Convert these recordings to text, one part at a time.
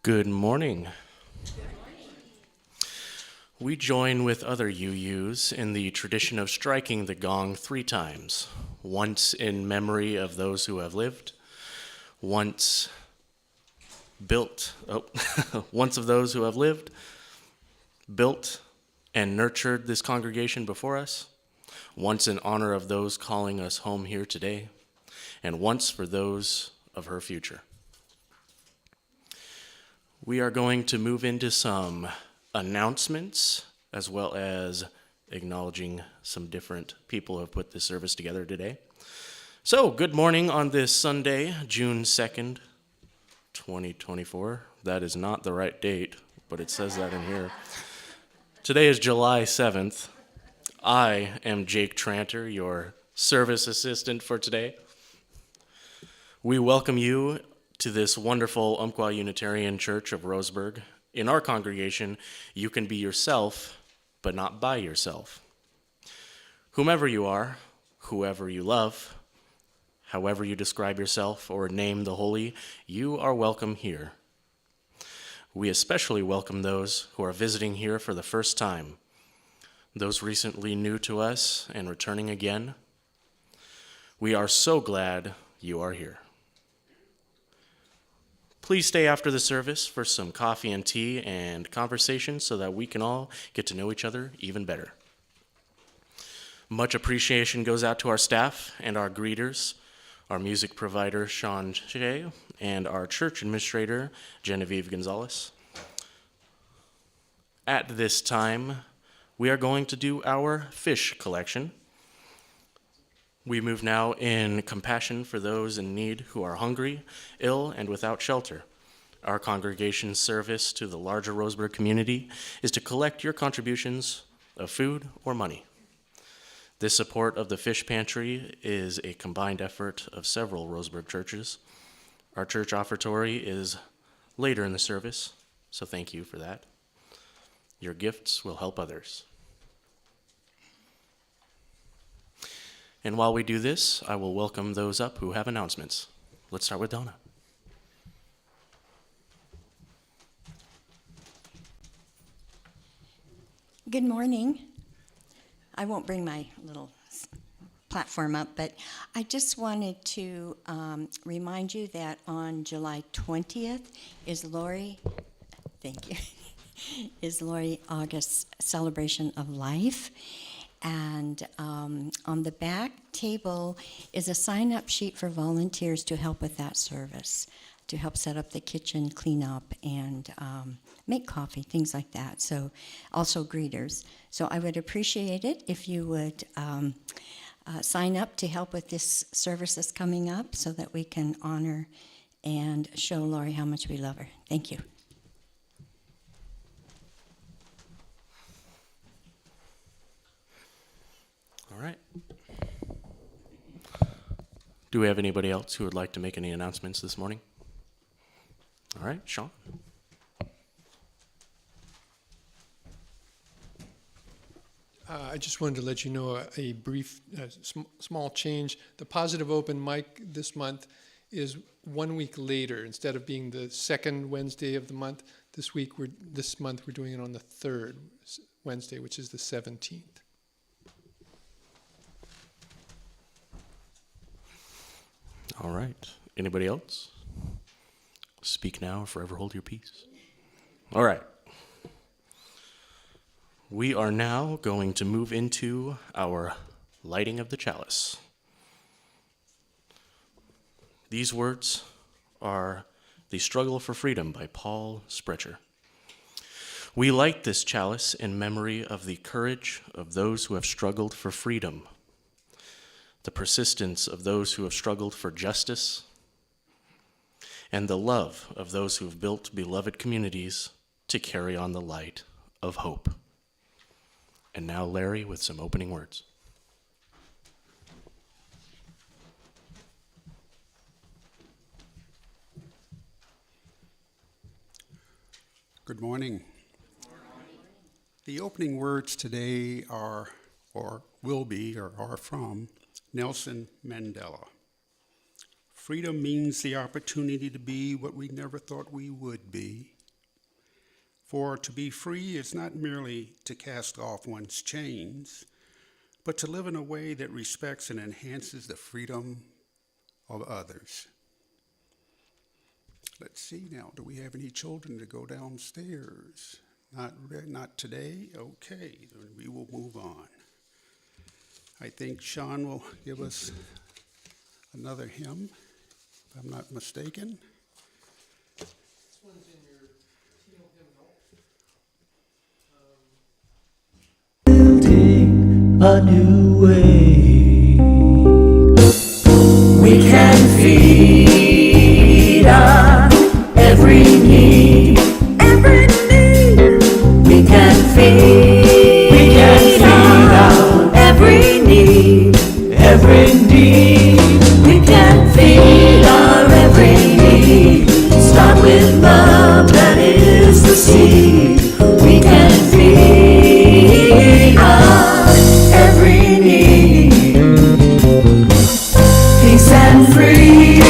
Good morning. We join with other UUs in the tradition of striking the gong 3 times, once in memory of those who have lived, once of those who have lived, built, and nurtured this congregation before us, once in honor of those calling us home here today, and once for those of her future. We are going to move into some announcements, as well as acknowledging some different people who have put this service together today. So, good morning on this Sunday, June 2nd, 2024. That is not the right date, but it says that in here. Today is July 7th. I am Jake Tranter, your service assistant for today. We welcome you to this wonderful Umpqua Unitarian Church of Roseburg. In our congregation, you can be yourself, but not by yourself. Whomever you are, whoever you love, however you describe yourself or name the holy, you are welcome here. We especially welcome those who are visiting here for the first time, those recently new to us and returning again. We are so glad you are here. Please stay after the service for some coffee and tea and conversation so that we can all get to know each other even better. Much appreciation goes out to our staff and our greeters, our music provider, Sean Shea, and our church administrator, Genevieve Gonzalez. At this time, we are going to do our fish collection. We move now in compassion for those in need who are hungry, ill, and without shelter. Our congregation's service to the larger Roseburg community is to collect your contributions of food or money. This support of the fish pantry is a combined effort of several Roseburg churches. Our church offertory is later in the service, so thank you for that. Your gifts will help others. And while we do this, I will welcome those up who have announcements. Let's start with Donna. Good morning. I won't bring my little platform up, but I just wanted to remind you that on July 20th is Lori August's celebration of life. And on the back table is a sign-up sheet for volunteers to help with that service, to help set up the kitchen, clean up, and make coffee, things like that. So also greeters. So I would appreciate it if you would sign up to help with this service that's coming up so that we can honor and show Lori how much we love her. Thank you. All right. Do we have anybody else who would like to make any announcements this morning? All right, Sean. I just wanted to let you know a brief, small change. The Positive Open Mic this month is 1 week later. Instead of being the second Wednesday of the month, this month we're doing it on the third Wednesday, which is the 17th. All right. Anybody else? Speak now or forever hold your peace. All right. We are now going to move into our lighting of the chalice. These words are The Struggle for Freedom by Paul Sprecher. We light this chalice in memory of the courage of those who have struggled for freedom, the persistence of those who have struggled for justice, and the love of those who have built beloved communities to carry on the light of hope. And now Larry with some opening words. Good morning. The opening words today are, or will be, or are from Nelson Mandela. Freedom means the opportunity to be what we never thought we would be, For to be free is not merely to cast off one's chains, but to live in a way that respects and enhances the freedom of others. Let's see now, do we have any children to go downstairs? Not today? Okay, then we will move on. I think Sean will give us another hymn, if I'm not mistaken. This one's in your teal hymnal. A new way. We can feed on every need. Every need. We can feed on every need. Every need. We can feed our every need. Start with love, that is the seed. We can feed on every need. Peace and freedom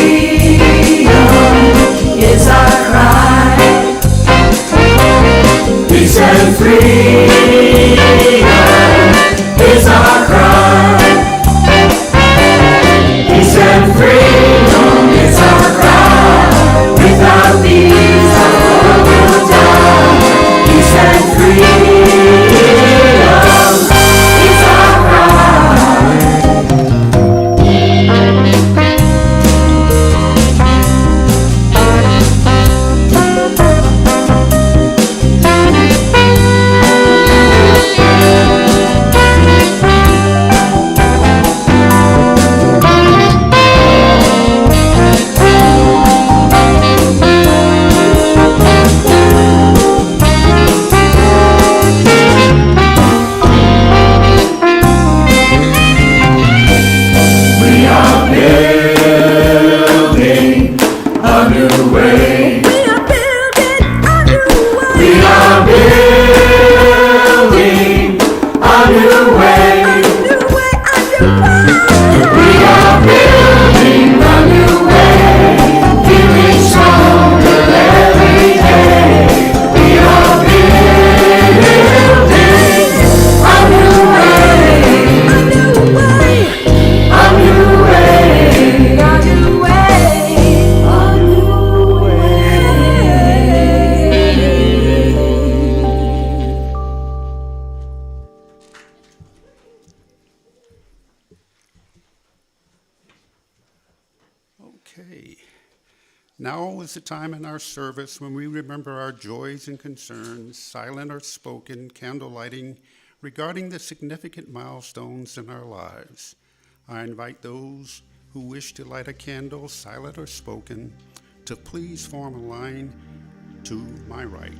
is our cry. Peace and freedom is our cry. Peace and freedom is our cry. Without these our world will die. Peace and freedom is our cry. We are building a new way. We are building a new way. We are building a new way. We are building a new way. Feeling stronger every day. We are building a new way. A new way. A new way. A new Okay. Now is the time in our service when we remember our joys and concerns, silent or spoken, candle lighting, regarding the significant milestones in our lives. I invite those who wish to light a candle, silent or spoken, to please form a line to my right.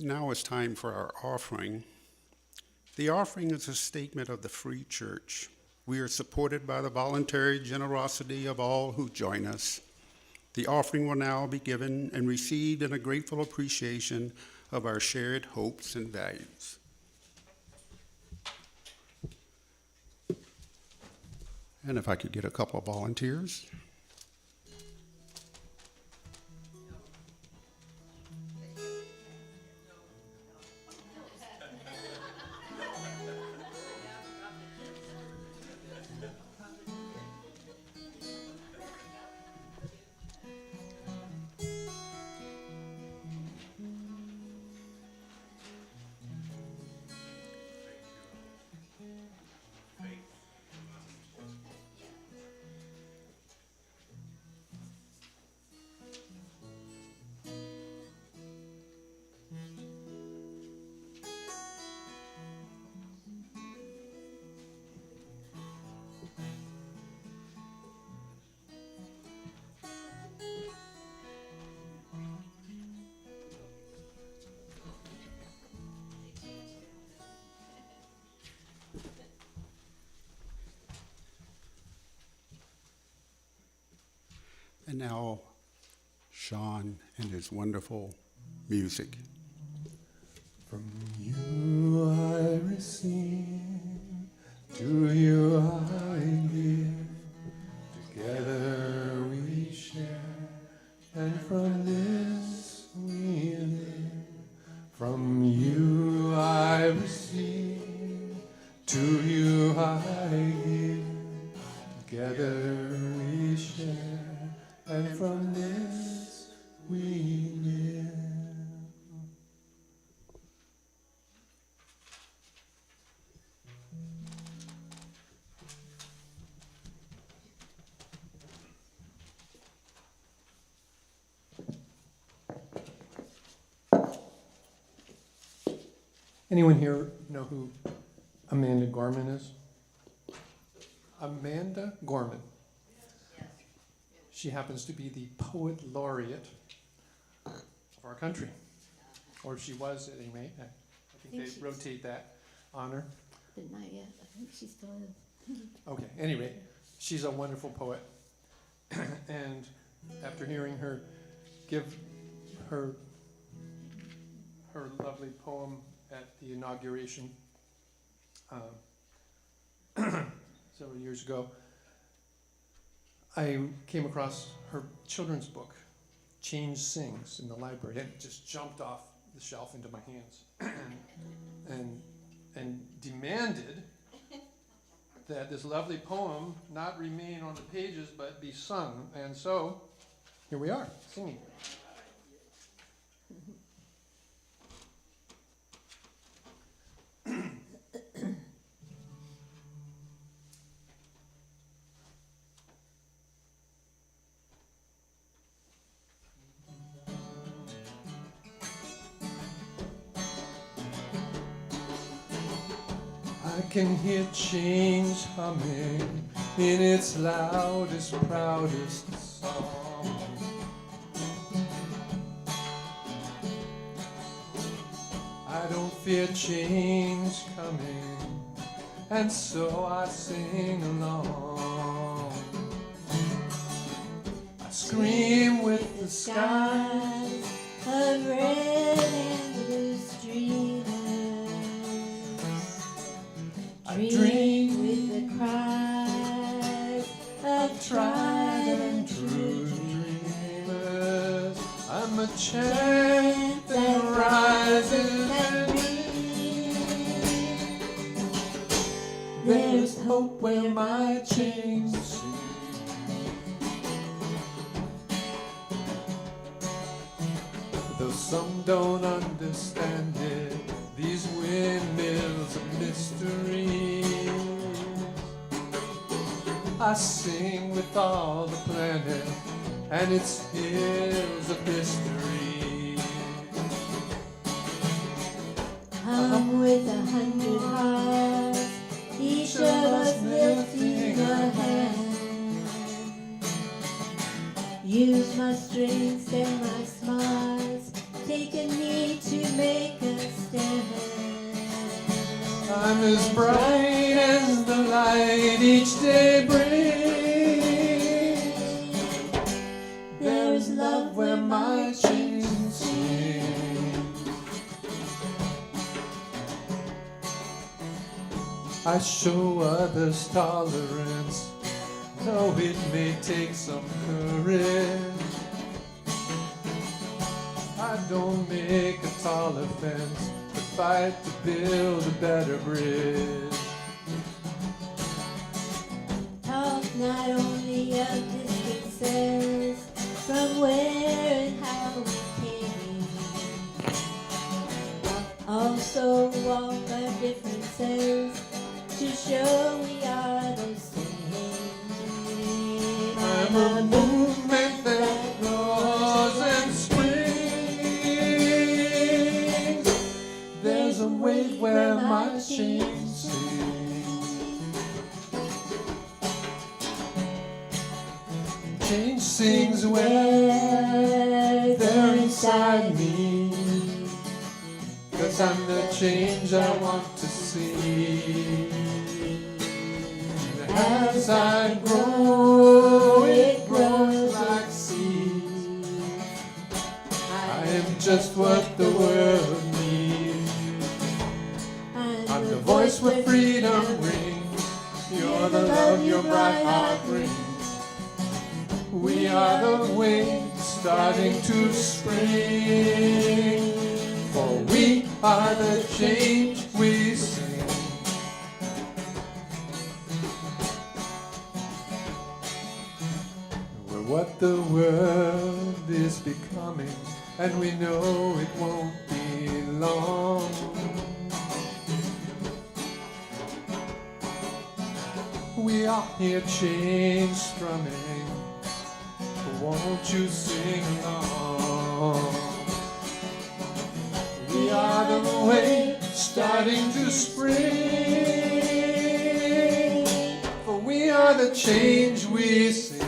Now it's time for our offering. The offering is a statement of the Free Church. We are supported by the voluntary generosity of all who join us. The offering will now be given and received in a grateful appreciation of our shared hopes and values. And if I could get a couple of volunteers. And now, Sean and his wonderful music. From you I receive, to you I give, together we share, and from this we live. From you I receive, to you I give, together we share, and from this we live. Anyone here know who Amanda Gorman is? Amanda Gorman. She happens to be the poet laureate of our country. Or she was, at any rate. I think they rotate that honor. But not yet. I think she's still in. Okay, anyway, she's a wonderful poet. And after hearing her give her lovely poem at the inauguration several years ago, I came across her children's book, Change Sings, in the library, and it just jumped off the shelf into my hands and demanded that this lovely poem not remain on the pages but be sung. And so here we are, singing. I can hear change humming in its loudest, proudest song. I don't fear change coming, and so I sing along. I scream with the skies of red and blue streamers. I Dream dream with the cries of tried and true dreamers. I'm a chant that rises in me. There's hope where my chains sing. Though some don't understand it, these windmills of mystery, I sing with all the planet and its hills of history. Come with 100 hearts, each of us lifting a hand. Use my strengths and my smarts take a knee to make a stand. I'm as bright as the light each day brings. There's love where my chains sing. I show others tolerance, though it may take some courage. I don't make a taller fence, but fight to build a better bridge. Talk not only of distances, from where and how we came. Also walk our differences to show we are the same. I'm a movement that grows and springs. There's a wave where my chains sing. Change sings where they're inside me. 'Cause I'm the change I want to see. As I grow, it grows like seeds. I am just what the world needs. I'm the voice where freedom rings. You're the love your bright heart brings. We are the wind starting to spring. For we are the change we sing. We're what the world is becoming, and we know it won't be long. We are here change strumming. Won't you sing along? We are the way starting to spring. For we are the change we sing.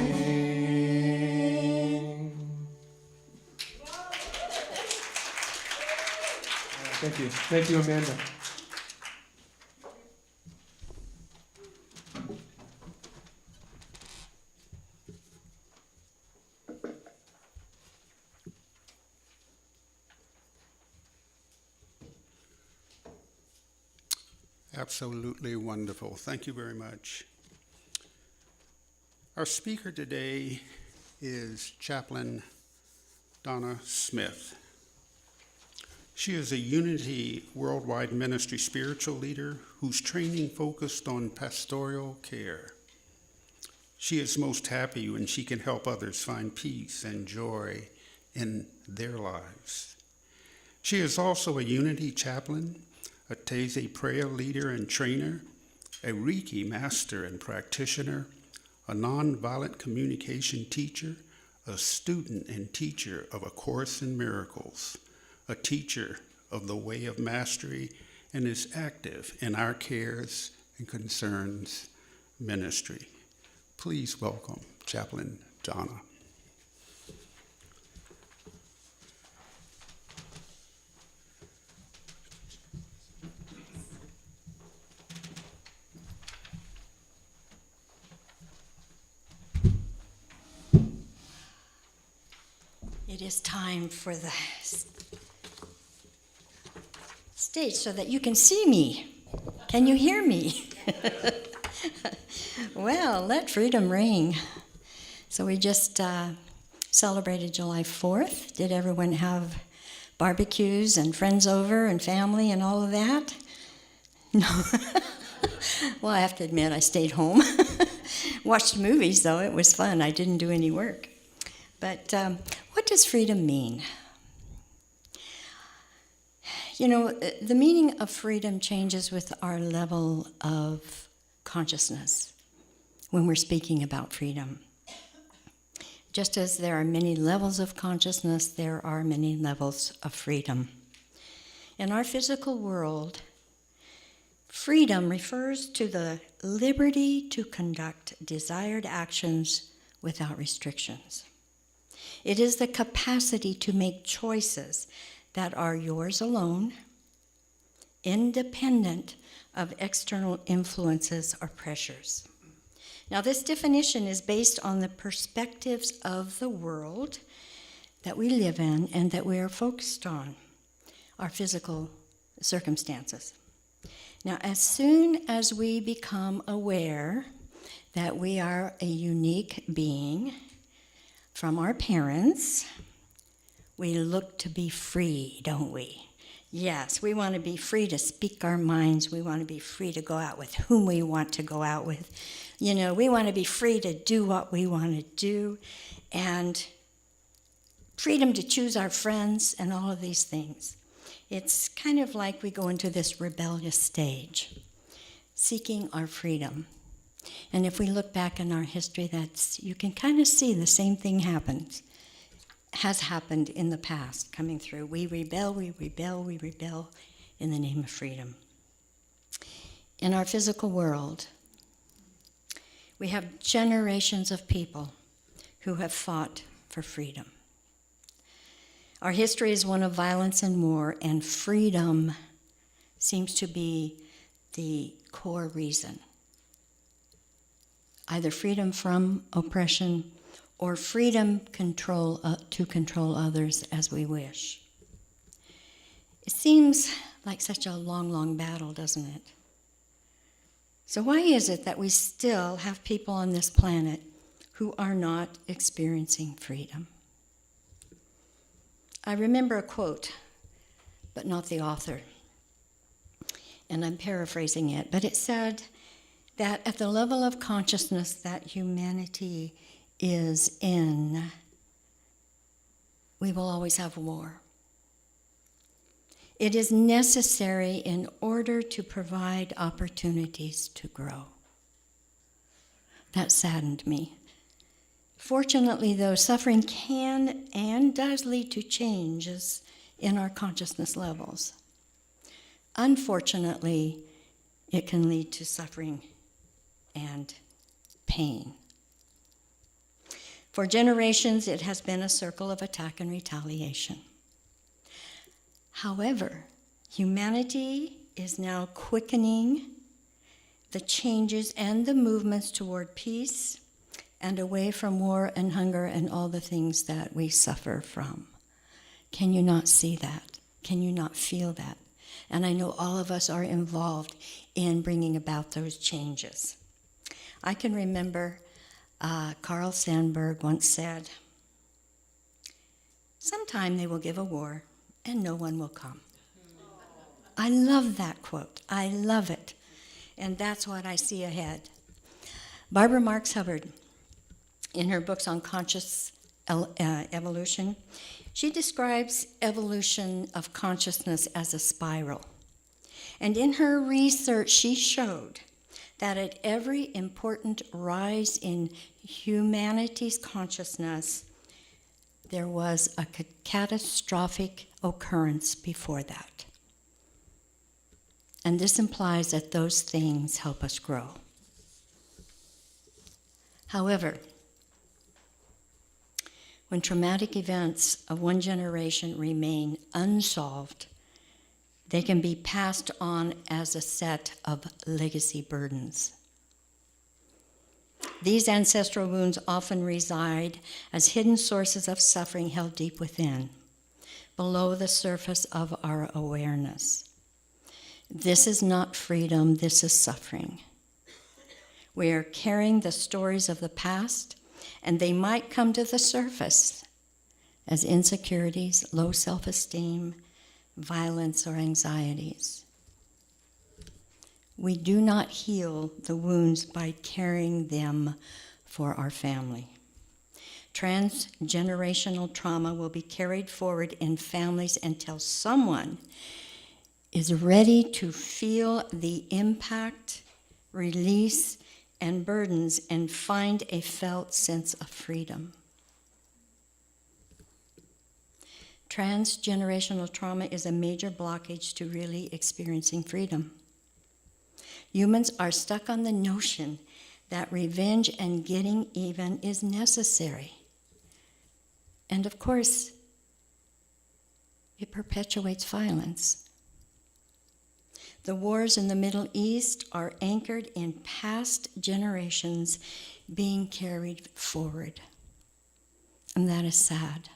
Thank you. Thank you, Amanda. Absolutely wonderful. Thank you very much. Our speaker today is Chaplain Donna Smith. She is a Unity Worldwide Ministry spiritual leader whose training focused on pastoral care. She is most happy when she can help others find peace and joy in their lives. She is also a Unity chaplain, a Taizé prayer leader and trainer, a Reiki master and practitioner, a nonviolent communication teacher, a student and teacher of A Course in Miracles, a teacher of the Way of Mastery, and is active in our Cares and Concerns ministry. Please welcome Chaplain Donna. It is time for the stage so that you can see me. Can you hear me? Well, let freedom ring. So we just celebrated July 4th. Did everyone have barbecues and friends over and family and all of that? No. Well, I have to admit, I stayed home. Watched movies, though. It was fun. I didn't do any work. But what does freedom mean? You know, the meaning of freedom changes with our level of consciousness when we're speaking about freedom. Just as there are many levels of consciousness, there are many levels of freedom. In our physical world, freedom refers to the liberty to conduct desired actions without restrictions. It is the capacity to make choices that are yours alone, independent of external influences or pressures. Now, this definition is based on the perspectives of the world that we live in and that we are focused on, our physical circumstances. Now, as soon as we become aware that we are a unique being from our parents, we look to be free, don't we? Yes, we want to be free to speak our minds. We want to be free to go out with whom we want to go out with. You know, we want to be free to do what we want to do, and freedom to choose our friends and all of these things. It's kind of like we go into this rebellious stage, seeking our freedom. And if we look back in our history, you can kind of see the same thing has happened in the past coming through. We rebel in the name of freedom. In our physical world, we have generations of people who have fought for freedom. Our history is one of violence and war, and freedom seems to be the core reason. Either freedom from oppression or freedom to control others as we wish. It seems like such a long, long battle, doesn't it? So why is it that we still have people on this planet who are not experiencing freedom? I remember a quote, but not the author, and I'm paraphrasing it, but it said that at the level of consciousness that humanity is in, we will always have war. It is necessary in order to provide opportunities to grow. That saddened me. Fortunately, though, suffering can and does lead to changes in our consciousness levels. Unfortunately, it can lead to suffering and pain. For generations, it has been a circle of attack and retaliation. However, humanity is now quickening the changes and the movements toward peace and away from war and hunger and all the things that we suffer from. Can you not see that? Can you not feel that? And I know all of us are involved in bringing about those changes. I can remember Carl Sandburg once said, "Sometime they will give a war and no one will come." I love that quote. I love it. And that's what I see ahead. Barbara Marx Hubbard, in her books on conscious evolution, she describes evolution of consciousness as a spiral. And in her research, she showed that at every important rise in humanity's consciousness, there was a catastrophic occurrence before that. And this implies that those things help us grow. However, when traumatic events of one generation remain unsolved, they can be passed on as a set of legacy burdens. These ancestral wounds often reside as hidden sources of suffering held deep within, below the surface of our awareness. This is not freedom, this is suffering. We are carrying the stories of the past, and they might come to the surface as insecurities, low self-esteem, violence, or anxieties. We do not heal the wounds by carrying them for our family. Transgenerational trauma will be carried forward in families until someone is ready to feel the impact, release, and burdens and find a felt sense of freedom. Transgenerational trauma is a major blockage to really experiencing freedom. Humans are stuck on the notion that revenge and getting even is necessary. And of course, it perpetuates violence. The wars in the Middle East are anchored in past generations being carried forward. And that is sad.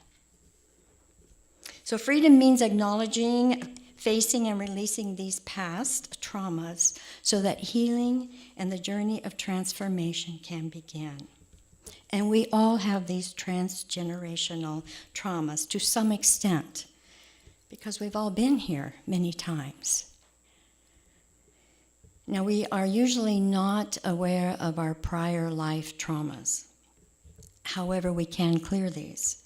So freedom means acknowledging, facing, and releasing these past traumas so that healing and the journey of transformation can begin. And we all have these transgenerational traumas to some extent, because we've all been here many times. Now, we are usually not aware of our prior life traumas. However, we can clear these,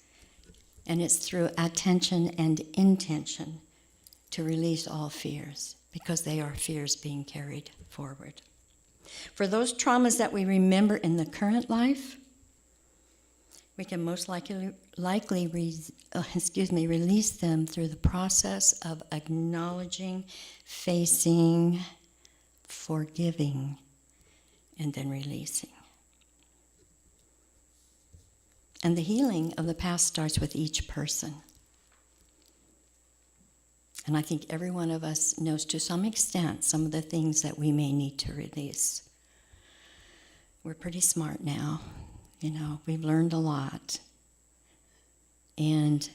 and it's through attention and intention to release all fears, because they are fears being carried forward. For those traumas that we remember in the current life, we can most likely release them through the process of acknowledging, facing, forgiving, and then releasing. And the healing of the past starts with each person. And I think every one of us knows to some extent some of the things that we may need to release. We're pretty smart now. We've learned a lot. And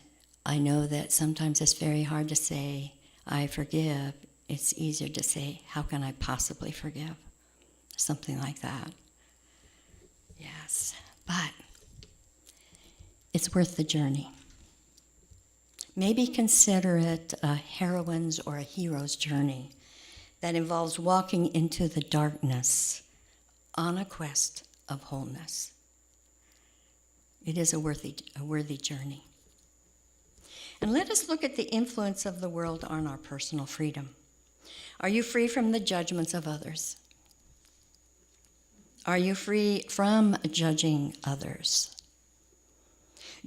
I know that sometimes it's very hard to say, I forgive. It's easier to say, how can I possibly forgive? Something like that. Yes, but it's worth the journey. Maybe consider it a heroine's or a hero's journey that involves walking into the darkness on a quest of wholeness. It is a worthy journey. And let us look at the influence of the world on our personal freedom. Are you free from the judgments of others? Are you free from judging others?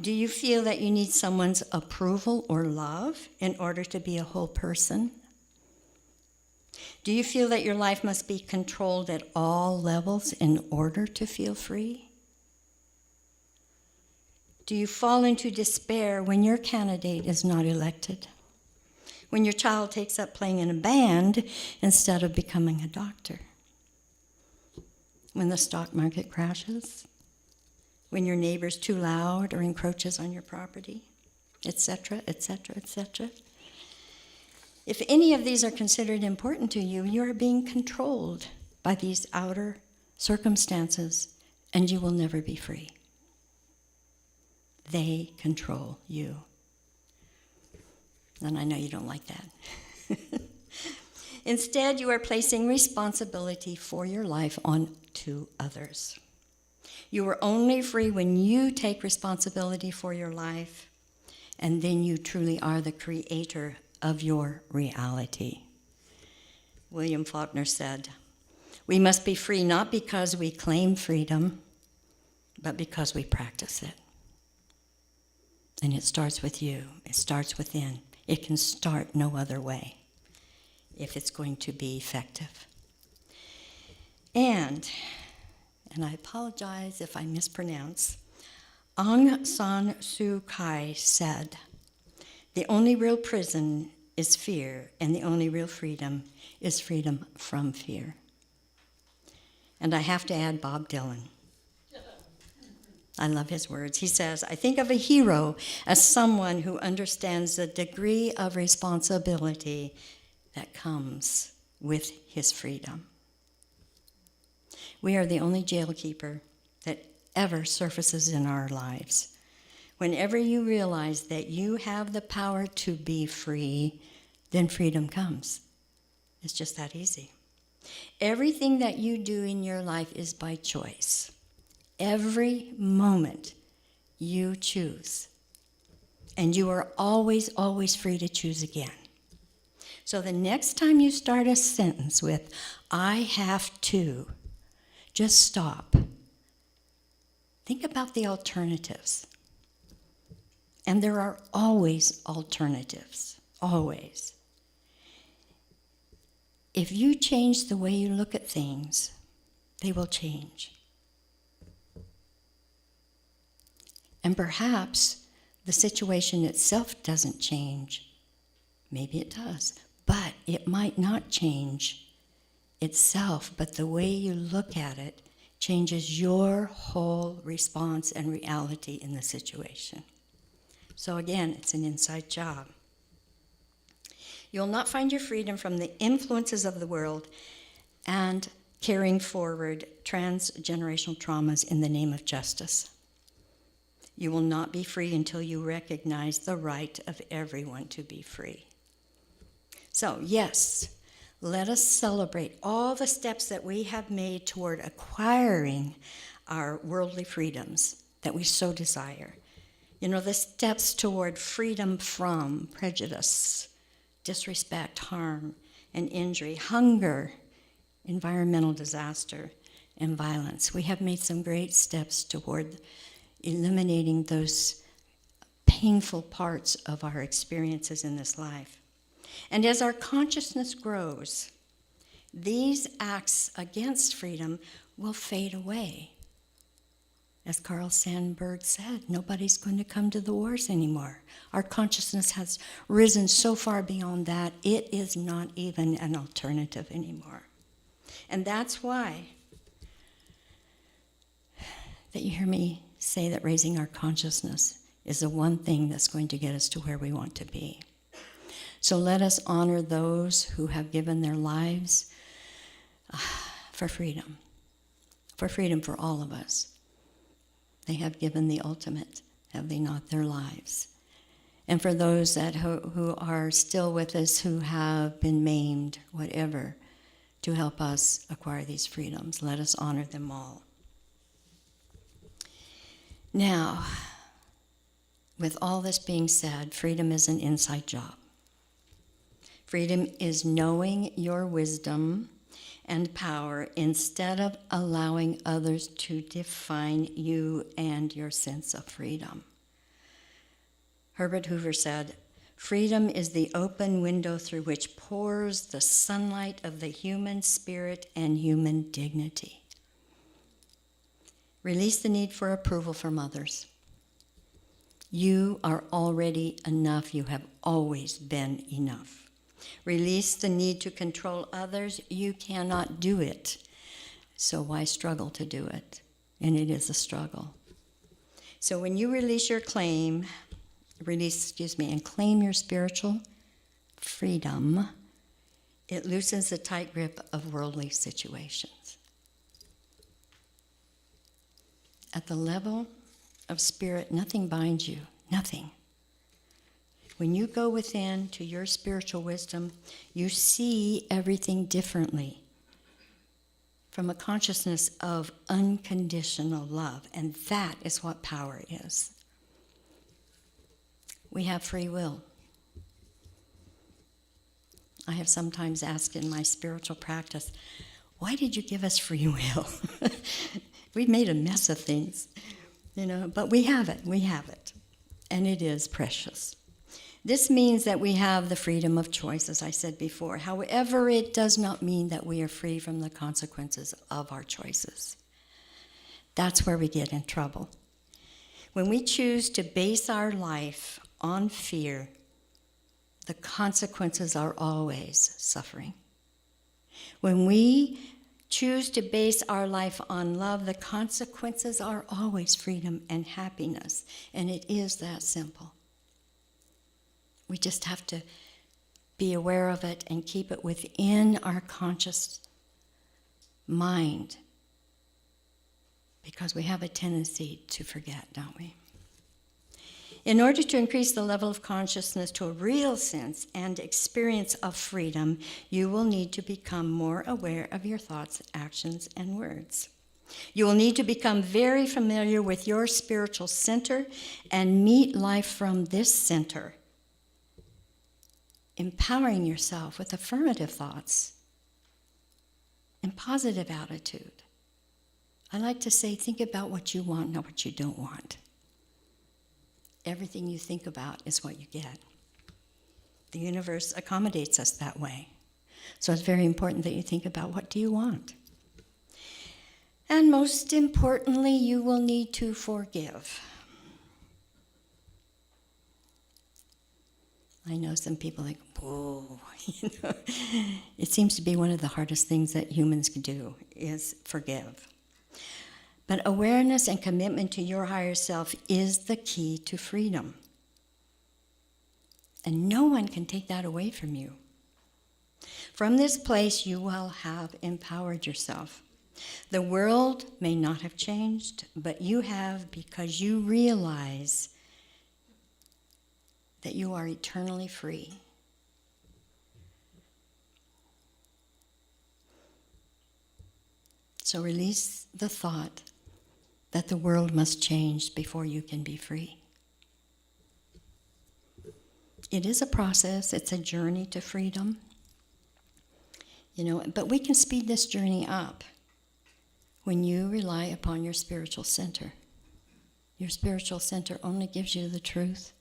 Do you feel that you need someone's approval or love in order to be a whole person? Do you feel that your life must be controlled at all levels in order to feel free? Do you fall into despair when your candidate is not elected? When your child takes up playing in a band instead of becoming a doctor? When the stock market crashes? When your neighbor's too loud or encroaches on your property? Etc., etc., etc. If any of these are considered important to you, you are being controlled by these outer circumstances, and you will never be free. They control you. And I know you don't like that. Instead, you are placing responsibility for your life onto others. You are only free when you take responsibility for your life, and then you truly are the creator of your reality. William Faulkner said, "We must be free not because we claim freedom, but because we practice it." And it starts with you. It starts within. It can start no other way if it's going to be effective. And I apologize if I mispronounce, Aung San Suu Kyi said, "The only real prison is fear, and the only real freedom is freedom from fear." And I have to add Bob Dylan. I love his words. He says, "I think of a hero as someone who understands the degree of responsibility that comes with his freedom." We are the only jailkeeper that ever surfaces in our lives. Whenever you realize that you have the power to be free, then freedom comes. It's just that easy. Everything that you do in your life is by choice. Every moment you choose. And you are always, always free to choose again. So the next time you start a sentence with, "I have to," just stop. Think about the alternatives. And there are always alternatives. Always. If you change the way you look at things, they will change. And perhaps The situation itself doesn't change. Maybe it does, but it might not change itself, but the way you look at it changes your whole response and reality in the situation. So again, it's an inside job. You'll not find your freedom from the influences of the world and carrying forward transgenerational traumas in the name of justice. You will not be free until you recognize the right of everyone to be free. So, yes, let us celebrate all the steps that we have made toward acquiring our worldly freedoms that we so desire. You know, the steps toward freedom from prejudice, disrespect, harm, and injury, hunger, environmental disaster, and violence. We have made some great steps toward eliminating those painful parts of our experiences in this life. And as our consciousness grows, these acts against freedom will fade away. As Carl Sandburg said, nobody's going to come to the wars anymore. Our consciousness has risen so far beyond that, it is not even an alternative anymore. And that's why that you hear me say that raising our consciousness is the one thing that's going to get us to where we want to be. So let us honor those who have given their lives for freedom for all of us. They have given the ultimate, have they not, their lives? And for those that who are still with us, who have been maimed, whatever, to help us acquire these freedoms, let us honor them all. Now, with all this being said, freedom is an inside job. Freedom is knowing your wisdom and power instead of allowing others to define you and your sense of freedom. Herbert Hoover said, "Freedom is the open window through which pours the sunlight of the human spirit and human dignity." Release the need for approval from others. You are already enough. You have always been enough. Release the need to control others. You cannot do it. So why struggle to do it? And it is a struggle. So when you release your and claim your spiritual freedom, it loosens the tight grip of worldly situations. At the level of spirit, nothing binds you, nothing. When you go within to your spiritual wisdom, you see everything differently from a consciousness of unconditional love, and that is what power is. We have free will. I have sometimes asked in my spiritual practice, why did you give us free will? We've made a mess of things, but we have it, and it is precious. This means that we have the freedom of choice, as I said before. However, it does not mean that we are free from the consequences of our choices. That's where we get in trouble. When we choose to base our life on fear, the consequences are always suffering. When we choose to base our life on love, the consequences are always freedom and happiness, and it is that simple. We just have to be aware of it and keep it within our conscious mind, because we have a tendency to forget, don't we? In order to increase the level of consciousness to a real sense and experience of freedom, you will need to become more aware of your thoughts, actions, and words. You will need to become very familiar with your spiritual center and meet life from this center, empowering yourself with affirmative thoughts and positive attitude. I like to say, think about what you want, not what you don't want. Everything you think about is what you get. The universe accommodates us that way. So it's very important that you think about, what do you want? And most importantly, you will need to forgive. I know some people like, whoa, you know. It seems to be one of the hardest things that humans can do is forgive. But awareness and commitment to your higher self is the key to freedom. And no one can take that away from you. From this place, you will have empowered yourself. The world may not have changed, but you have, because you realize that you are eternally free. So release the thought that the world must change before you can be free. It is a process, it's a journey to freedom. You know, but we can speed this journey up when you rely upon your spiritual center. Your spiritual center only gives you the truth.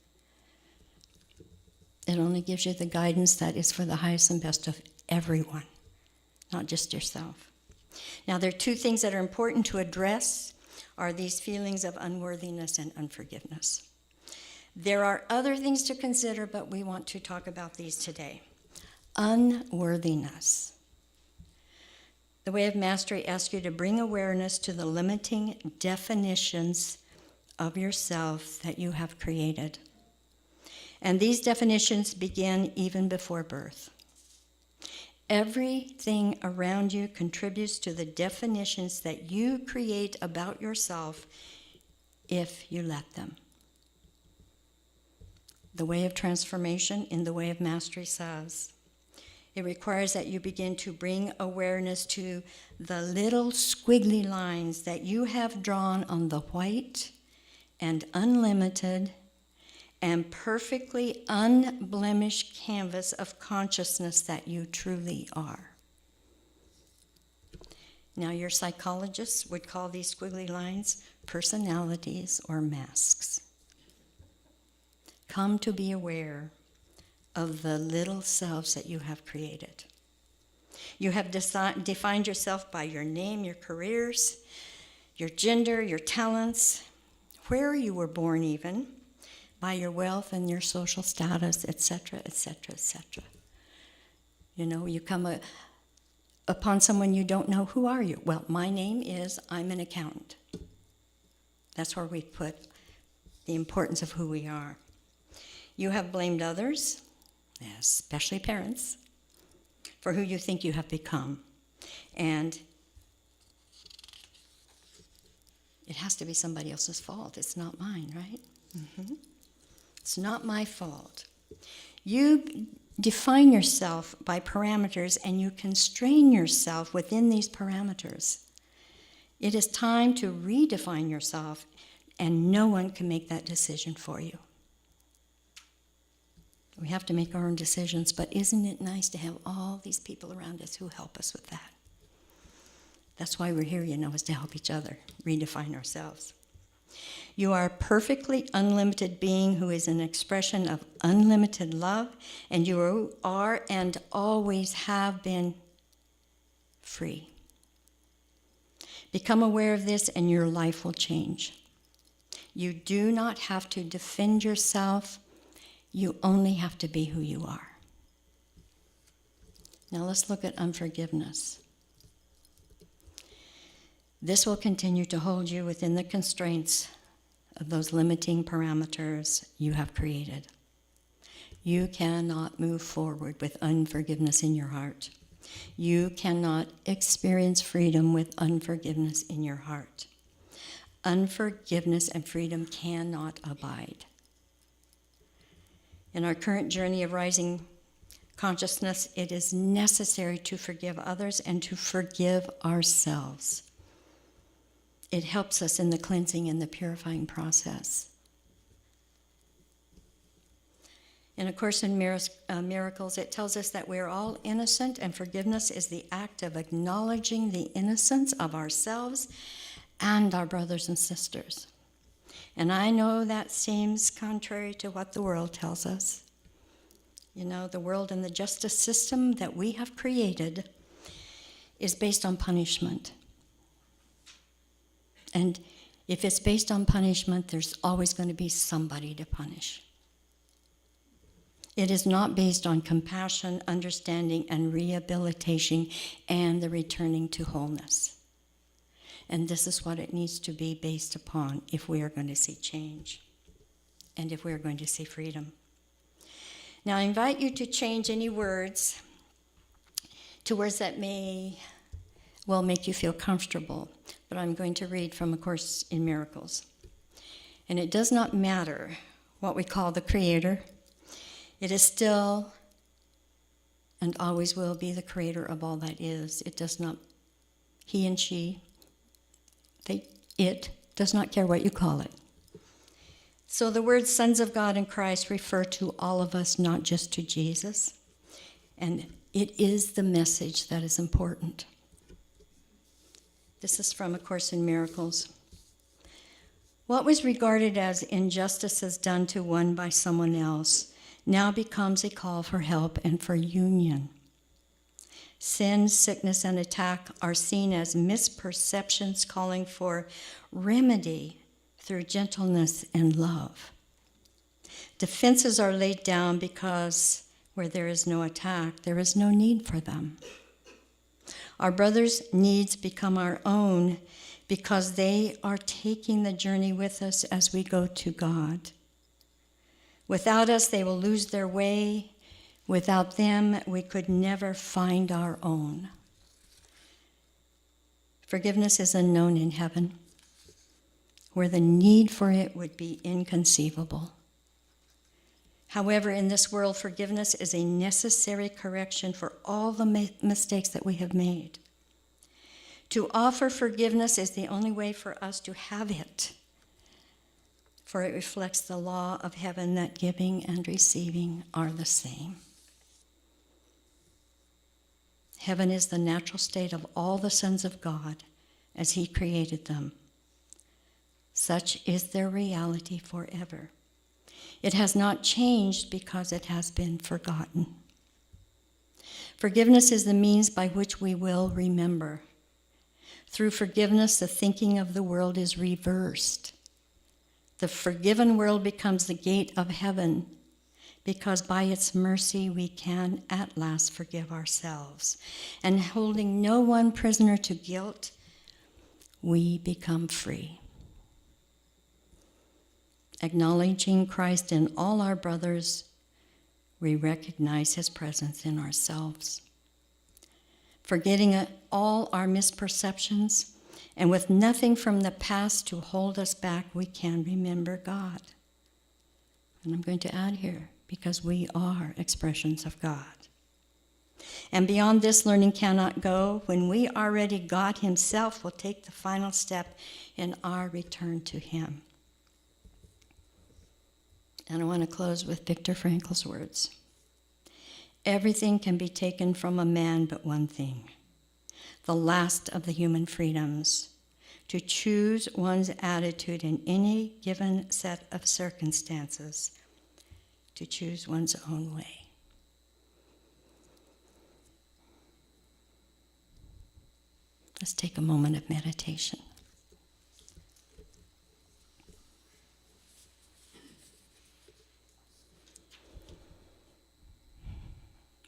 It only gives you the guidance that is for the highest and best of everyone, not just yourself. Now, there are two things that are important to address are these feelings of unworthiness and unforgiveness. There are other things to consider, but we want to talk about these today. Unworthiness. The Way of Mastery asks you to bring awareness to the limiting definitions of yourself that you have created. And these definitions begin even before birth. Everything around you contributes to the definitions that you create about yourself if you let them. The Way of Transformation in the Way of Mastery says, it requires that you begin to bring awareness to the little squiggly lines that you have drawn on the white and unlimited and perfectly unblemished canvas of consciousness that you truly are. Now, your psychologists would call these squiggly lines personalities or masks. Come to be aware of the little selves that you have created. You have defined yourself by your name, your careers, your gender, your talents, where you were born even, by your wealth and your social status, etc., etc., etc. You know, you come upon someone you don't know, who are you? Well, my name is, I'm an accountant. That's where we put the importance of who we are. You have blamed others, especially parents, for who you think you have become. And it has to be somebody else's fault. It's not mine, right? Mm-hmm. It's not my fault. You define yourself by parameters and you constrain yourself within these parameters. It is time to redefine yourself, and no one can make that decision for you. We have to make our own decisions, but isn't it nice to have all these people around us who help us with that? That's why we're here, you know, is to help each other redefine ourselves. You are a perfectly unlimited being who is an expression of unlimited love, and you are and always have been free. Become aware of this and your life will change. You do not have to defend yourself. You only have to be who you are. Now let's look at unforgiveness. This will continue to hold you within the constraints of those limiting parameters you have created. You cannot move forward with unforgiveness in your heart. You cannot experience freedom with unforgiveness in your heart. Unforgiveness and freedom cannot abide. In our current journey of rising consciousness, it is necessary to forgive others and to forgive ourselves. It helps us in the cleansing and the purifying process. In A Course in Miracles, it tells us that we're all innocent, and forgiveness is the act of acknowledging the innocence of ourselves and our brothers and sisters. And I know that seems contrary to what the world tells us. You know, the world and the justice system that we have created is based on punishment. And if it's based on punishment, there's always going to be somebody to punish. It is not based on compassion, understanding, and rehabilitation and the returning to wholeness. And this is what it needs to be based upon if we are going to see change and if we are going to see freedom. Now, I invite you to change any words to words that may well make you feel comfortable. But I'm going to read from A Course in Miracles. And it does not matter what we call the Creator. It is still and always will be the Creator of all that is. It does not, he and she, it does not care what you call it. So the words sons of God in Christ refer to all of us, not just to Jesus. And it is the message that is important. This is from A Course in Miracles. What was regarded as injustices done to one by someone else now becomes a call for help and for union. Sin, sickness, and attack are seen as misperceptions calling for remedy through gentleness and love. Defenses are laid down because where there is no attack, there is no need for them. Our brothers' needs become our own because they are taking the journey with us as we go to God. Without us, they will lose their way. Without them, we could never find our own. Forgiveness is unknown in heaven, where the need for it would be inconceivable. However, in this world, forgiveness is a necessary correction for all the mistakes that we have made. To offer forgiveness is the only way for us to have it, for it reflects the law of heaven that giving and receiving are the same. Heaven is the natural state of all the sons of God as He created them. Such is their reality forever. It has not changed because it has been forgotten. Forgiveness is the means by which we will remember. Through forgiveness, the thinking of the world is reversed. The forgiven world becomes the gate of heaven because by its mercy we can at last forgive ourselves. And holding no one prisoner to guilt, we become free. Acknowledging Christ in all our brothers, we recognize His presence in ourselves. Forgetting all our misperceptions, and with nothing from the past to hold us back, we can remember God. And I'm going to add here, because we are expressions of God. And beyond this, learning cannot go. When we are ready, God Himself will take the final step in our return to Him. And I want to close with Viktor Frankl's words. Everything can be taken from a man but one thing, the last of the human freedoms, to choose one's attitude in any given set of circumstances, to choose one's own way. Let's take a moment of meditation.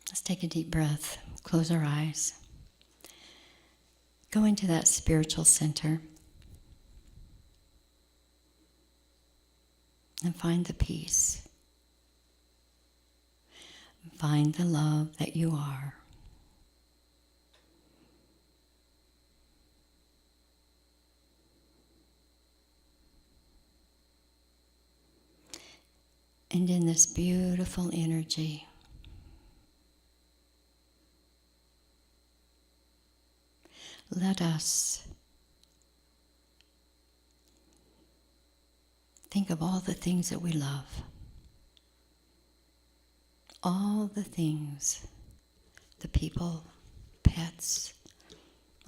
Let's take a deep breath, close our eyes. Go into that spiritual center and find the peace. Find the love that you are. And in this beautiful energy, let us think of all the things that we love. All the things, the people, pets,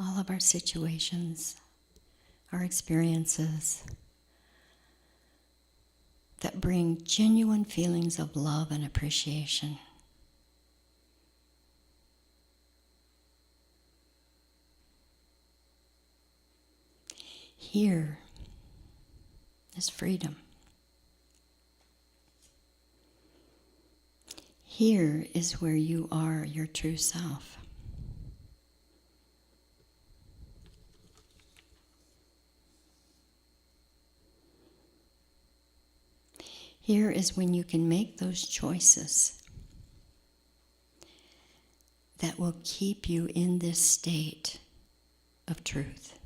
all of our situations, our experiences that bring genuine feelings of love and appreciation. Here is freedom. Here is where you are your true self. Here is when you can make those choices that will keep you in this state of truth.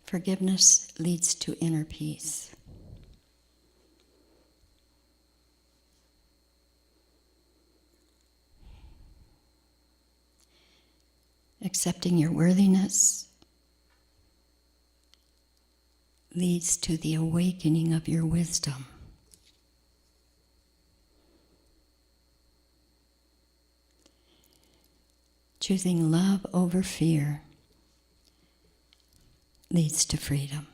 Forgiveness leads to inner peace. Accepting your worthiness leads to the awakening of your wisdom. Choosing love over fear leads to freedom.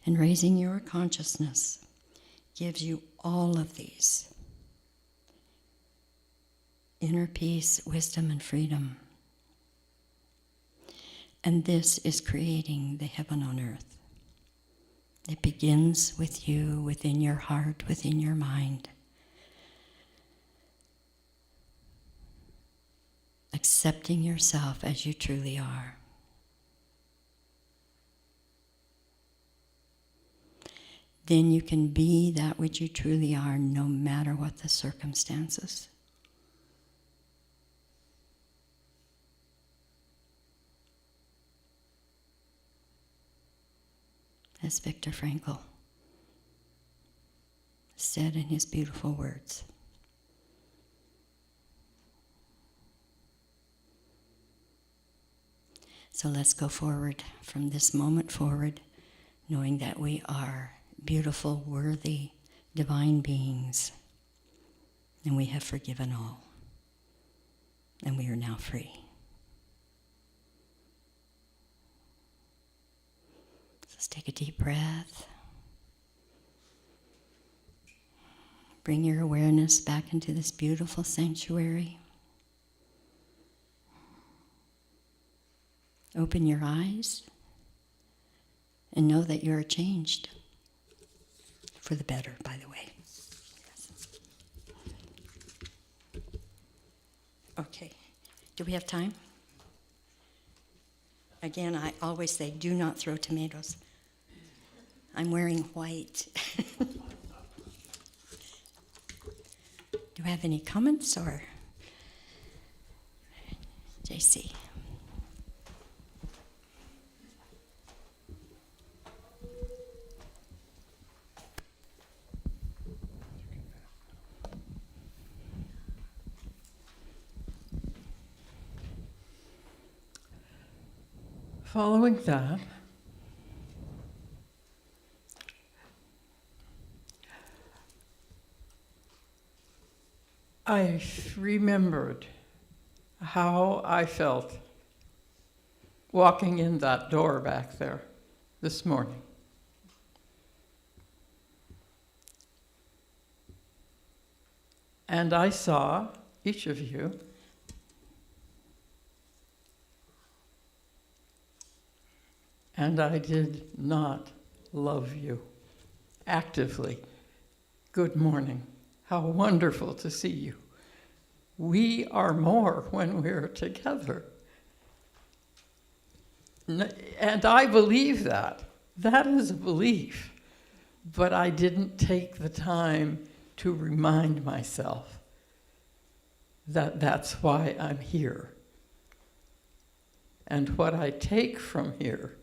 And raising your consciousness gives you all of these: inner peace, wisdom, and freedom. And this is creating the heaven on earth. It begins with you, within your heart, within your mind. Accepting yourself as you truly are. Then you can be that which you truly are, no matter what the circumstances. As Viktor Frankl said in his beautiful words. So let's go forward from this moment forward, knowing that we are beautiful, worthy, divine beings, and we have forgiven all, and we are now free. Let's take a deep breath. Bring your awareness back into this beautiful sanctuary. Open your eyes and know that you're changed. For the better, by the way. Yes. Okay. Do we have time? Again, I always say, do not throw tomatoes. I'm wearing white. Do we have any comments or? JC. Following that, I remembered how I felt walking in that door back there this morning. And I saw each of you and I did not love you actively. Good morning. How wonderful to see you. We are more when we're together. And I believe that. That is a belief. But I didn't take the time to remind myself that that's why I'm here. And what I take from here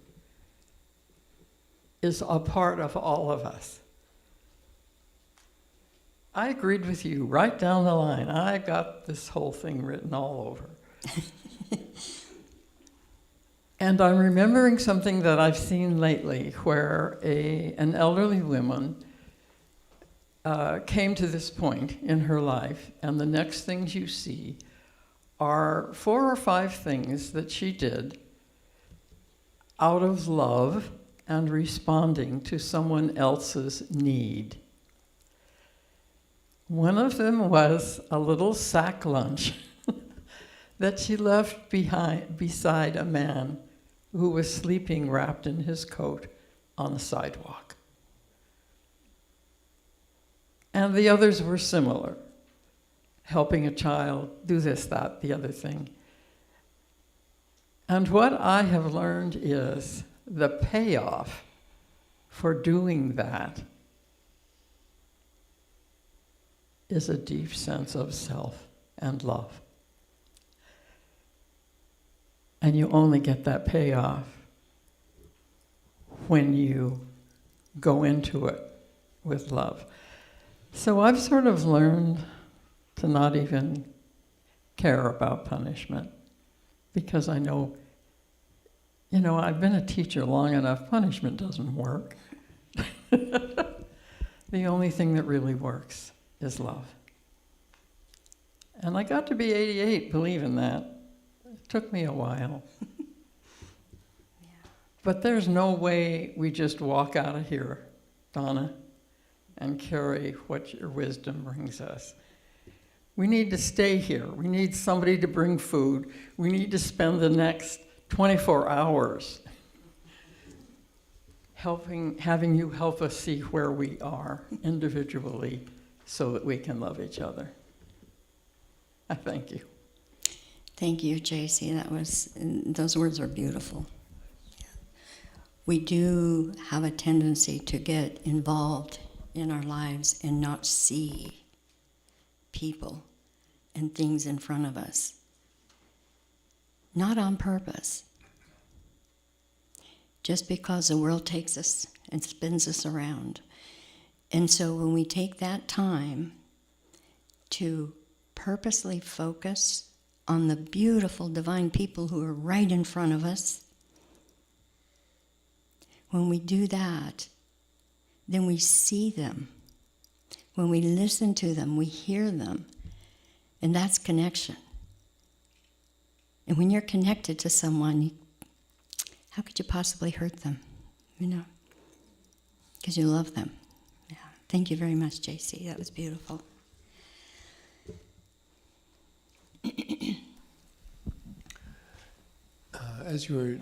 is a part of all of us. I agreed with you right down the line. I got this whole thing written all over. And I'm remembering something that I've seen lately where an elderly woman came to this point in her life, and the next things you see are 4 or 5 things that she did out of love and responding to someone else's need. One of them was a little sack lunch that she left behind beside a man who was sleeping wrapped in his coat on the sidewalk. And the others were similar, helping a child do this, that, the other thing. And what I have learned is the payoff for doing that is a deep sense of self and love. And you only get that payoff when you go into it with love. So I've sort of learned to not even care about punishment, because I know, I've been a teacher long enough, punishment doesn't work. The only thing that really works is love. And I got to be 88 believing that. It took me a while. But there's no way we just walk out of here, Donna, and carry what your wisdom brings us. We need to stay here. We need somebody to bring food. We need to spend the next 24 hours having you help us see where we are individually so that we can love each other. I thank you. Thank you, JC. Those words are beautiful. We do have a tendency to get involved in our lives and not see people and things in front of us. Not on purpose. Just because the world takes us and spins us around. And so when we take that time to purposely focus on the beautiful divine people who are right in front of us, when we do that, then we see them. When we listen to them, we hear them. And that's connection. And when you're connected to someone, how could you possibly hurt them? Because you love them. Yeah. Thank you very much, JC. That was beautiful. As you were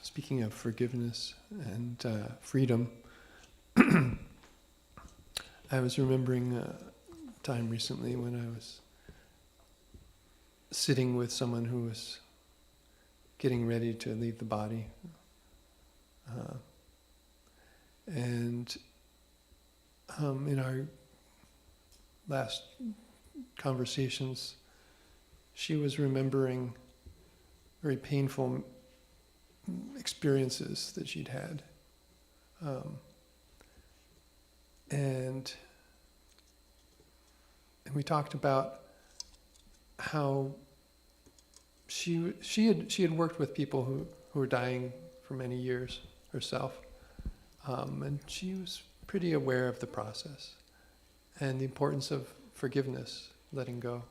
speaking of forgiveness and freedom, I was remembering a time recently when I was sitting with someone who was getting ready to leave the body. In our last conversations, she was remembering very painful experiences that she'd had. And we talked about how she had worked with people who were dying for many years herself, and she was pretty aware of the process and the importance of forgiveness, letting go.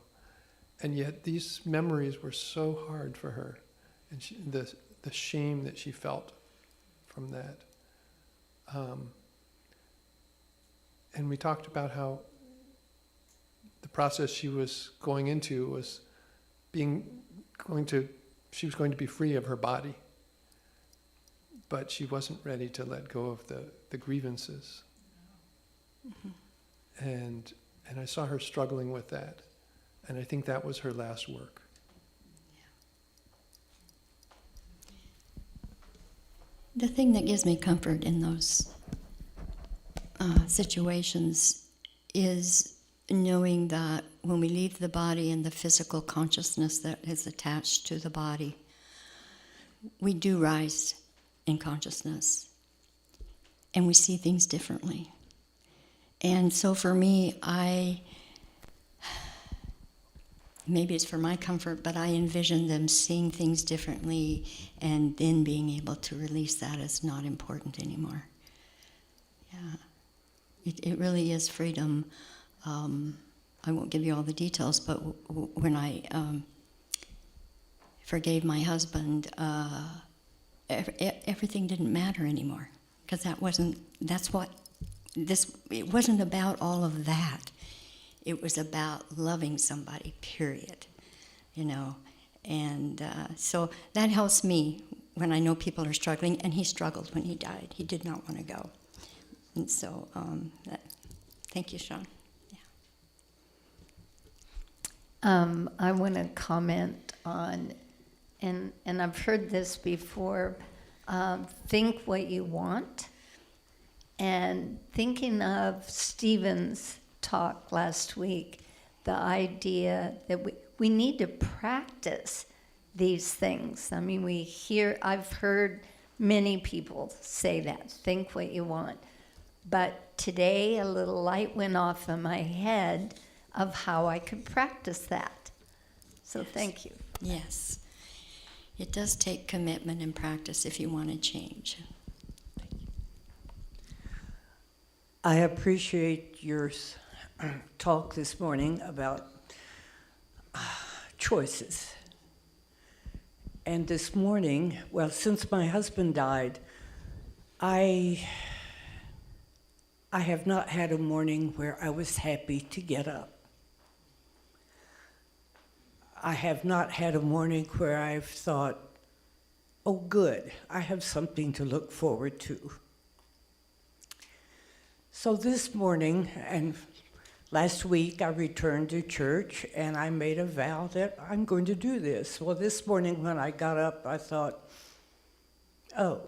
And yet these memories were so hard for her, and the shame that she felt from that. And we talked about how the process she was going into was she was going to be free of her body, but she wasn't ready to let go of the grievances. Mm-hmm. And I saw her struggling with that, and I think that was her last work. The thing that gives me comfort in those situations is knowing that when we leave the body and the physical consciousness that is attached to the body, we do rise in consciousness and we see things differently. And so for me, maybe it's for my comfort, but I envision them seeing things differently and then being able to release that as not important anymore. Yeah. It really is freedom. I won't give you all the details, but when I forgave my husband, everything didn't matter anymore, because it wasn't about all of that. It was about loving somebody, period. And so that helps me when I know people are struggling, and he struggled when he died. He did not want to go. And so, thank you, Sean. I want to comment on, and I've heard this before, think what you want. And thinking of Stephen's talk last week, the idea that we need to practice these things. I mean, I've heard many people say that, think what you want. But today, a little light went off in my head of how I could practice that. So thank you. Yes. It does take commitment and practice if you want to change. I appreciate your talk this morning about choices. And this morning, well, since my husband died, I have not had a morning where I was happy to get up. I have not had a morning where I've thought, oh, good, I have something to look forward to. So this morning and last week, I returned to church and I made a vow that I'm going to do this. Well, this morning when I got up, I thought, oh,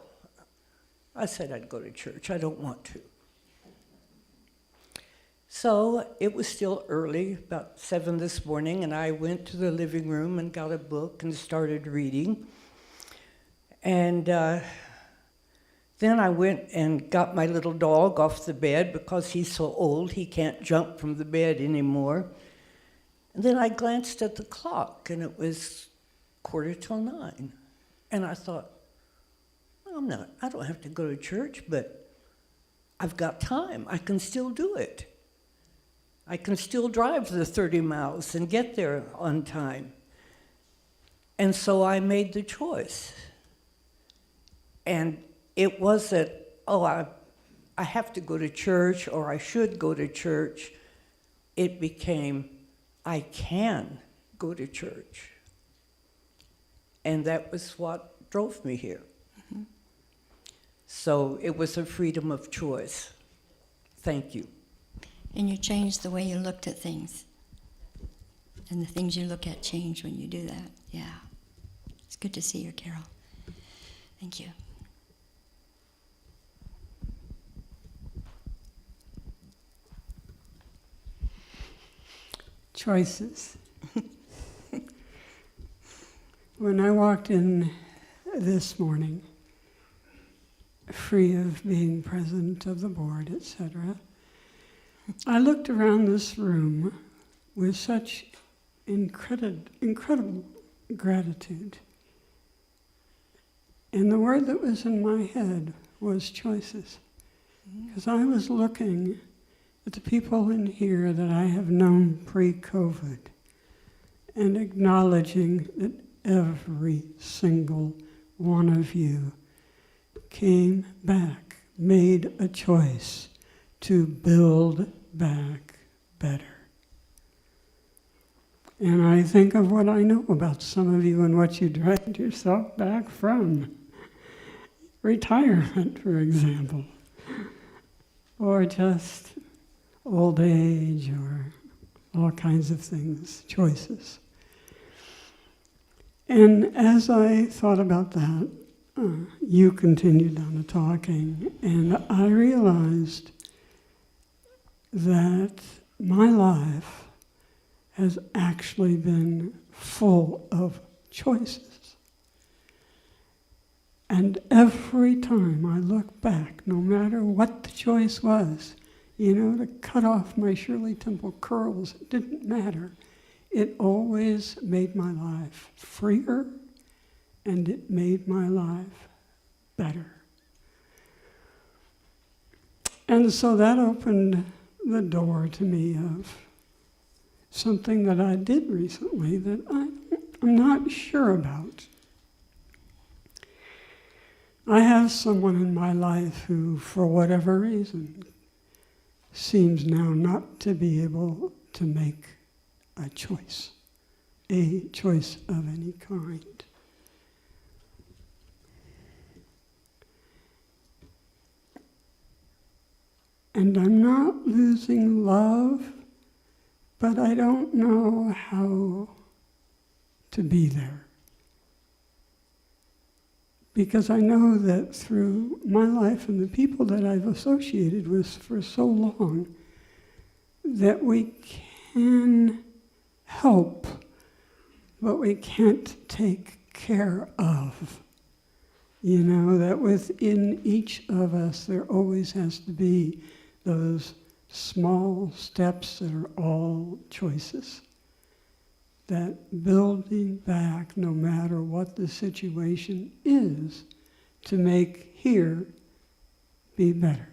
I said I'd go to church. I don't want to. So it was still early, about 7 this morning, and I went to the living room and got a book and started reading. And then I went and got my little dog off the bed because he's so old he can't jump from the bed anymore. And then I glanced at the clock, and it was 9:15. And I thought, I don't have to go to church, but I've got time. I can still do it. I can still drive the 30 miles and get there on time. And so I made the choice. And it wasn't, I have to go to church or I should go to church. It became, I can go to church. And that was what drove me here. Mm-hmm. So it was a freedom of choice. Thank you. And you changed the way you looked at things. And the things you look at change when you do that. Yeah. It's good to see you, Carol. Thank you. Choices. When I walked in this morning, free of being president of the board, etc., I looked around this room with such incredible gratitude. And the word that was in my head was choices. Because I was looking at the people in here that I have known pre-COVID and acknowledging that every single one of you came back, made a choice to build back better. And I think of what I know about some of you and what you dragged yourself back from. Retirement, for example, or just old age, or all kinds of things, choices. And as I thought about that, you continued on the talking, and I realized that my life has actually been full of choices. And every time I look back, no matter what the choice was, to cut off my Shirley Temple curls, it didn't matter. It always made my life freer, and it made my life better. And so that opened the door to me of something that I did recently that I'm not sure about. I have someone in my life who, for whatever reason, seems now not to be able to make a choice of any kind. And I'm not losing love, but I don't know how to be there. Because I know that through my life and the people that I've associated with for so long, that we can help, but we can't take care of. You know, that within each of us, there always has to be those small steps that are all choices. That building back, no matter what the situation is, to make here be better.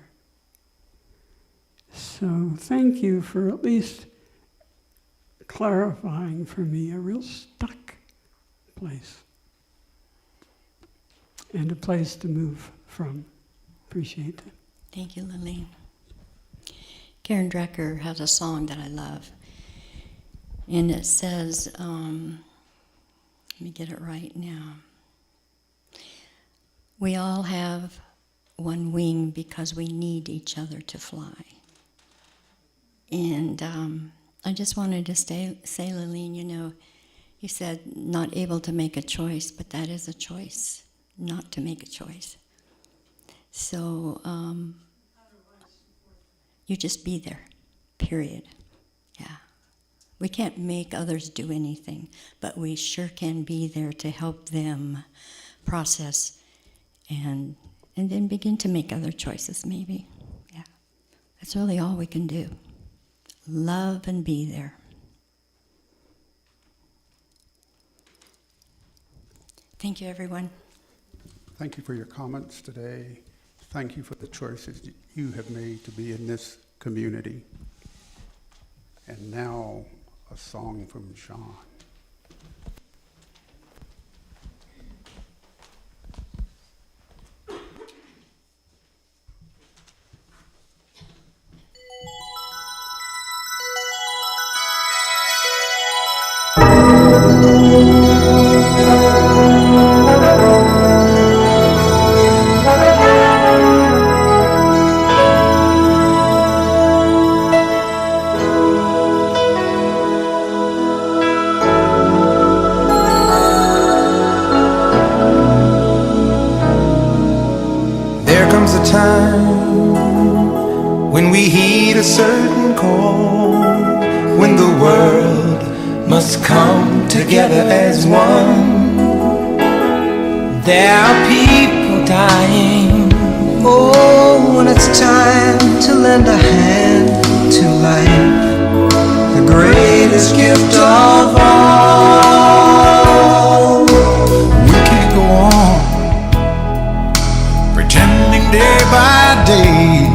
So thank you for at least clarifying for me a real stuck place. And a place to move from. Appreciate it. Thank you, Lillian. Karen Drecker has a song that I love. And it says, let me get it right now. We all have one wing because we need each other to fly. And I just wanted to say, Lillian, you know, you said not able to make a choice, but that is a choice, not to make a choice. So you just be there, period. Yeah. We can't make others do anything, but we sure can be there to help them process and then begin to make other choices, maybe. Yeah. That's really all we can do. Love and be there. Thank you, everyone. Thank you for your comments today. Thank you for the choices you have made to be in this community. And now, a song from Sean. When we heed a certain call, when the world must come together as one. There are people dying. Oh, when it's time to lend a hand to life, the greatest gift of all. We can't go on pretending day by day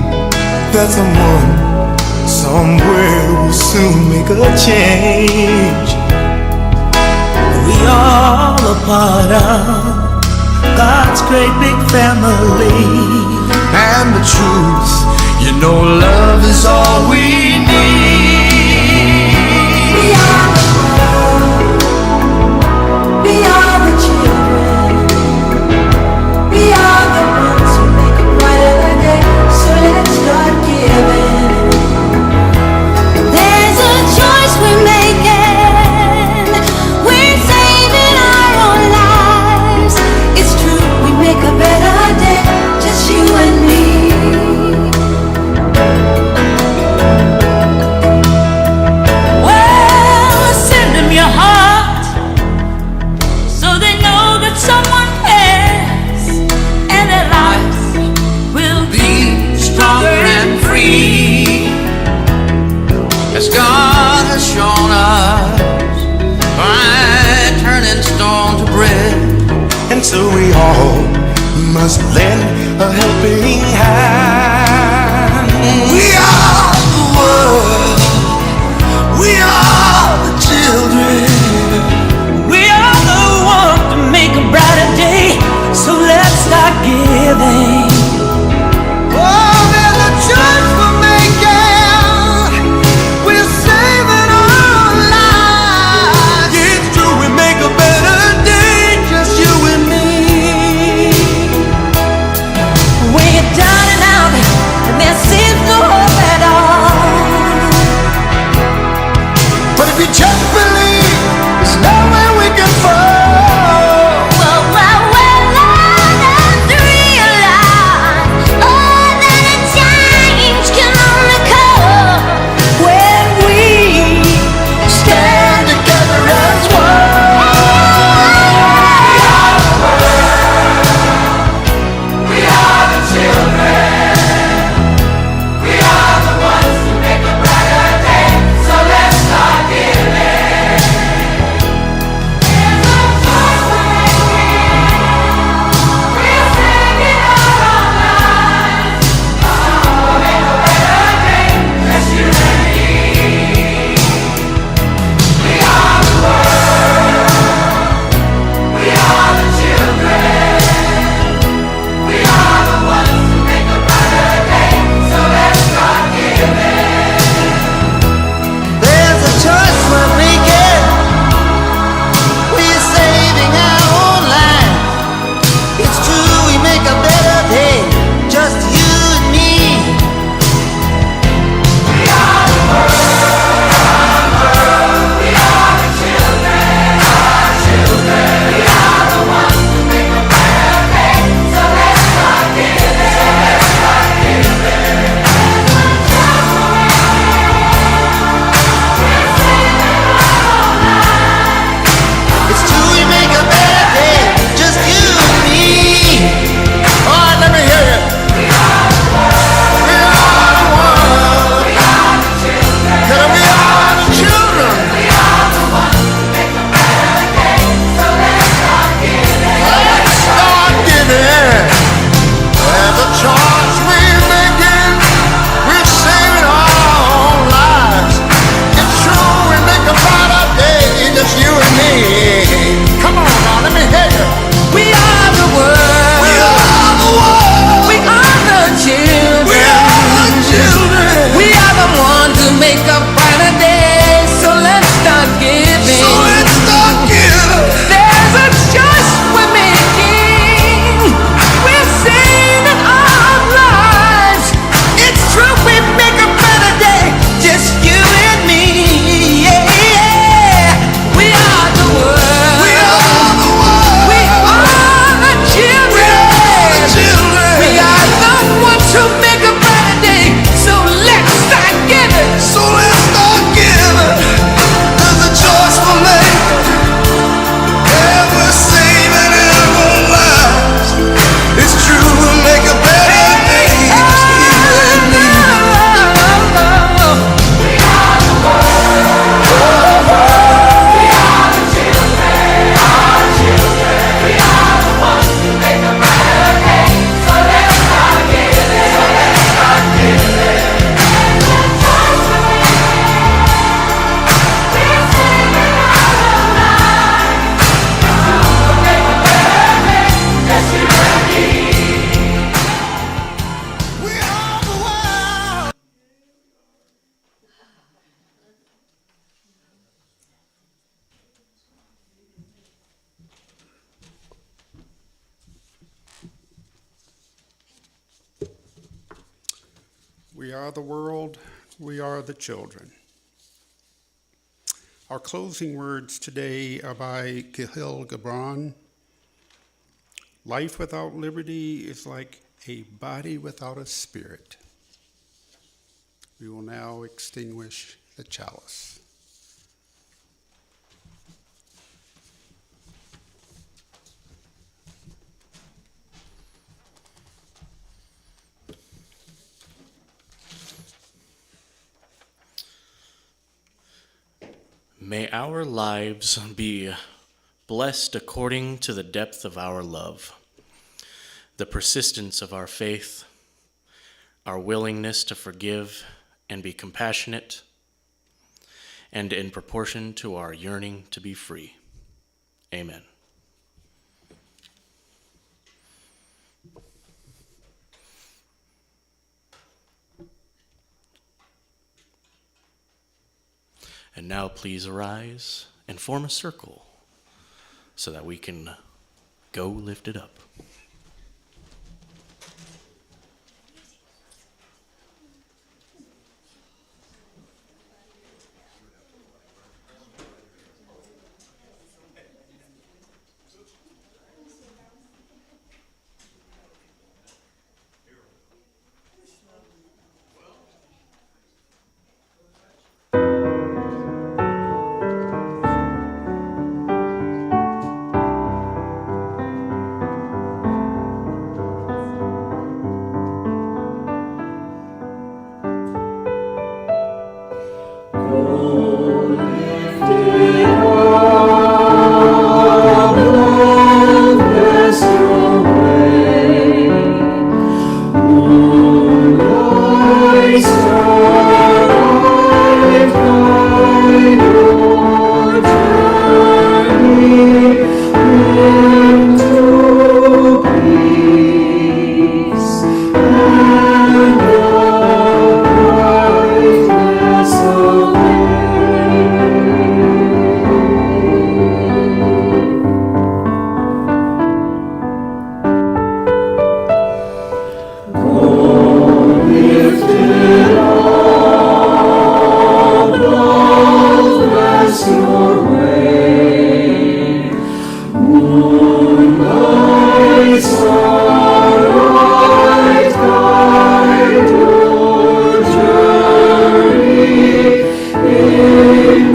that someone somewhere will soon make a change. We all a part of God's great big family. And the truth, you know, love is all we need. We are the world. We are the children. We are the ones who make a brighter day. So let's start giving. There's a choice we're making. We're saving our own lives. It's true, we make a better day, just you and me. Well, send them your heart, so they know that someone cares, and their lives will be stronger and free, as God has shown us by turning stone to bread. And so we all must lend a helping hand. We are the world. We are the children. We are the ones to make a brighter day. So let's start giving. Oh, there's a choice we're making. We're saving our lives. We are the world, we are the children. Our closing words today are by Kahlil Gibran. Life without liberty is like a body without a spirit. We will now extinguish the chalice. May our lives be blessed according to the depth of our love, the persistence of our faith, our willingness to forgive and be compassionate, and in proportion to our yearning to be free. Amen. And now please arise and form a circle so that we can go lift it up.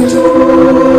Into